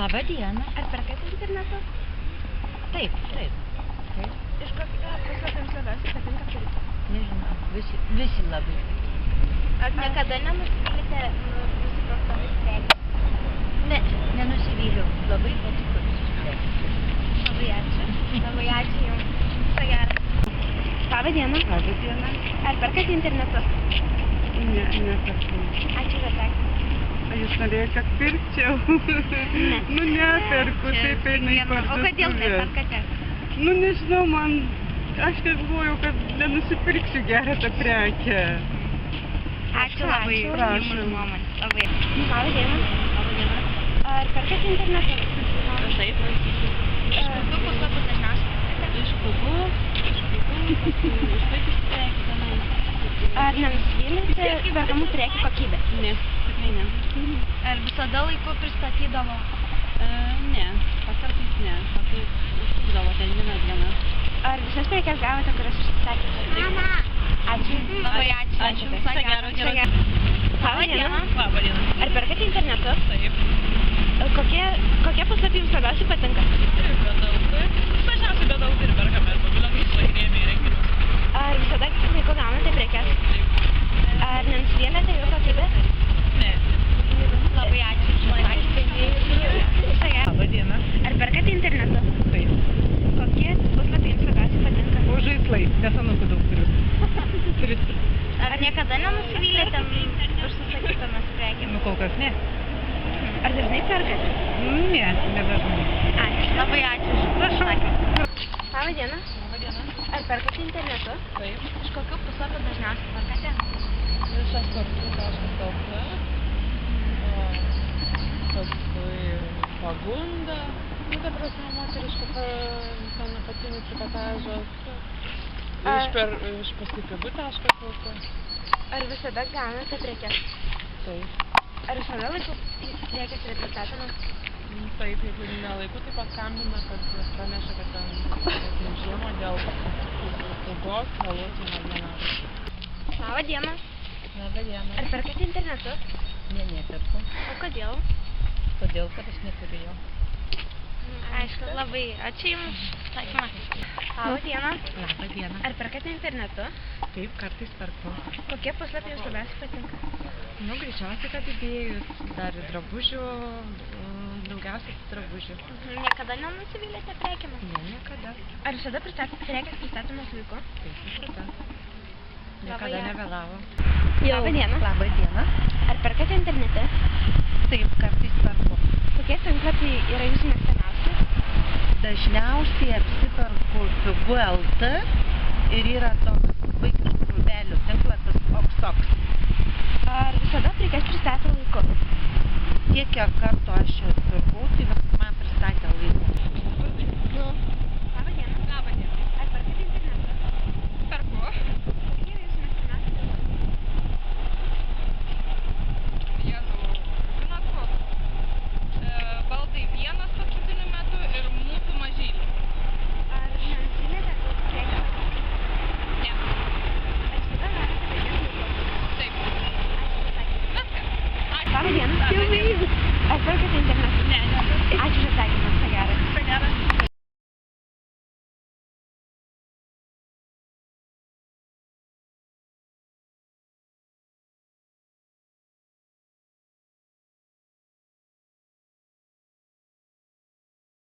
Labą dieną. Ar perkate internetu? Taip. Iš kokio puslapio jums labiausiai patinka pirkti? Nežinau, visi labai patinka. Ar niekada nenusivylėte nusipirktomis prekėmis? Ne, nenusivyliau. Labai patiko visus prekės. Labai ačiū. Labai ačiū Jums. Viso gero. Labą dieną. Labą dieną. Ar perkate internetu? Ne, neperku. Ačiū už atsakymą. O jūs norėjote, kad pirkčiau? Ne. Nu, neperku, taip eina į O kodėl parduotuvę. neperkate? Nu, nežinau, aš galvojau, kad nenusipirksiu gerą tą prekę. Ačiū labai Prašom. Jums nuomonę. Labai. Labą dieną. Ar perkate internetu? Taip. Iš kokių puslapių dažniausiai perkate? Iš kokių prekės tenai. Ar nenusivylėte perkamų prekių kokybę? Ne, tikrai ne. Ar visada laiku pristatydavo? Ne, kartais ne. O tai užtrukdavo ten vieną dieną. Ar visas prekes gavote, kurias užsisakėte? Mama! Ačiū. Labai ačiū. Ačiū. Viso Viso gero. gero. Labą dieną. Labą dieną. Ar perkate internetu? Taip. Kokie puslapiai jums labiausiai patinka? Dažniausiai be daug ir perkame arba bilietus važinėjame į renginius. Ar visada laiku gaunate prekes? Ar nenusivylėte jų kokybę? Ne. Labai ačiū. Viso gero. Labą dieną. Ar perkate internetu? Taip. Kokie puslapiai jums labiausiai patinka? O žaislai, nes anūkų daug turiu. Ar niekada nenusivylėte užsisakytomis prekėmis? Nu, kol kas ne. Ar dažnai perkate? Ne, nedažnai. Ačiū. Labai ačiū už pasakymą. Labą dieną. Labą dieną. Ar perkate internetu? Taip. Iš kokių puslapių dažniausiai perkate? Visas kartu.lt. Paskui pagunda. Nu, ta prasme, moteriška ten apatinis trikotažas. Iš paskui pigu.lt. Ar visada gaunate prekes? Taip. Ar visada laiku prekes yra pristatomas? Taip, jeigu nelaiku, tai paskambina, kad praneša, kad ten žiemą dėl ilgos vėlos vieną dieną. Labą dieną. Labą dieną. Ar perkate internetu? Ne, neperku. O kodėl? Todėl, kad aš neturiu jo. Aišku, labai ačiū Jums už atsakymą. Labą dieną. Labą dieną. Ar perkate internetu? Taip, kartais perku. Kokie puslapiai jums labiausiai patinka? Nu, greičiausiai, kad įdėjus dar drabužių, daugiausiai drabužių. Niekada nenusivylėte prekėmis? Ne, niekada. Ar visada prekės pristatomas laiku? Taip, visada. Labai Niekada ačiū. nevėlavo. Labą dieną. Labą dieną. Ar perkate internete? Taip, kartais perku. Kokie tinklapiai yra jūsų mėgstamiausi? Dažniausiai apsiperku pigu.lt ir yra toks vaikų krūvelių tinklapis Oksoks. Ar visada prekes pristato laiku? Tiek, kiek kartų aš jau pirkau, tai vis man pristatė laiku. Labą dieną. Labą dieną. Ar perkate internetu? Perku. Kokie yra jūsų mėgstamiausi tinklapiai? Jėzau, žinot koks? Baldai vienas paskutiniu metu ir mūsų mažylis. Ar nenusivylėte daug prekių? Ne. Ar visada gaunate prekes laiku? Taip. Ačiū už atsakymą. Viskas. Ačiū. Labą dieną. Ar perkate